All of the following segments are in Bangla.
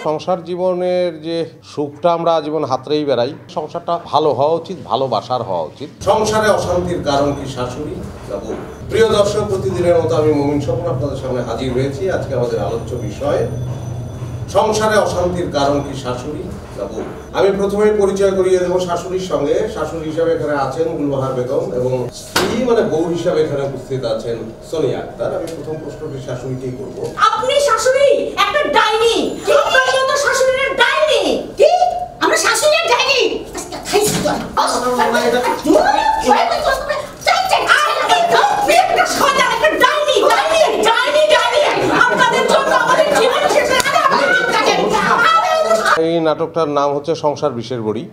সংসার জীবনের যে সুখটা আমরা জীবন হাতড়েই বেড়াই, সংসারটা ভালো হওয়া উচিত, ভালোবাসার হওয়া উচিত। সংসারে অশান্তির কারণ কি শাশুড়ি না বউ? প্রিয় দর্শক, প্রতিদিনের মতো আমি মুমিন স্বপন আপনাদের সামনে হাজির হয়েছি। আজকে আমাদের আলোচ্য বিষয় সংসারে অশান্তির কারণ কি শাশুড়ি না বউ। আমি প্রথমেই পরিচয় করিয়ে দেবো শাশুড়ির সঙ্গে। শাশুড়ি হিসাবে এখানে আছেন গুলবাহার বেগম এবং স্ত্রী মানে বউ হিসাবে এখানে উপস্থিত আছেন সোনিয়া আক্তার। আমি প্রথম প্রশ্নটি শাশুড়িকেই করবো। আপনি শাশুড়ি একটা ডাইনি, আপনার মতো শাশুড়ির ডাইনি। কি আমরা শাশুড়ির ডাইনি? খাইছি তো এই নাটকটার নাম হচ্ছে সংসার বিষের বড়ি।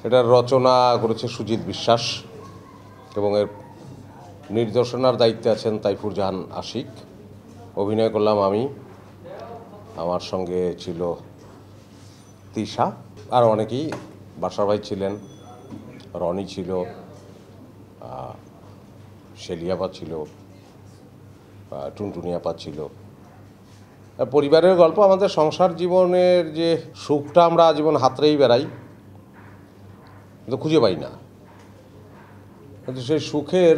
এটার রচনা করেছে সুজিত বিশ্বাস এবং এর নির্দেশনার দায়িত্বে আছেন তাইফুর জাহান আশিক। অভিনয় করলাম আমি, আমার সঙ্গে ছিল তিশা, আর অনেকেই, বাসার ভাই ছিলেন, রনি ছিল, শেলিয়াপা ছিল, টুনটুনিয়াপা ছিল। পরিবারের গল্প। আমাদের সংসার জীবনের যে সুখটা আমরা জীবন হাতড়েই বেড়াই, কিন্তু খুঁজে পাই না। কিন্তু সেই সুখের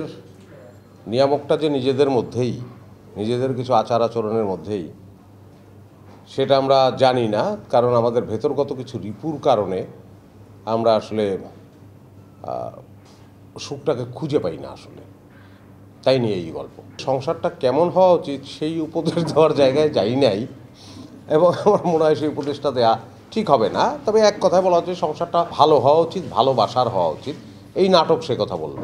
নিয়ামকটা যে নিজেদের মধ্যেই, নিজেদের কিছু আচার আচরণের মধ্যেই, সেটা আমরা জানি না। কারণ আমাদের ভেতরগত কিছু রিপুর কারণে আমরা আসলে সুখটাকে খুঁজে পাই না আসলে। তাই নিয়ে এই গল্প। সংসারটা কেমন হওয়া উচিত সেই উপদেশ দেওয়ার জায়গায় যাই নাই, এবং আমার মনে হয় সেই উপদেশটা দেওয়া ঠিক হবে না। তবে এক কথায় বলা হচ্ছে সংসারটা ভালো হওয়া উচিত, ভালোবাসার হওয়া উচিত। এই নাটক সে কথা বলল।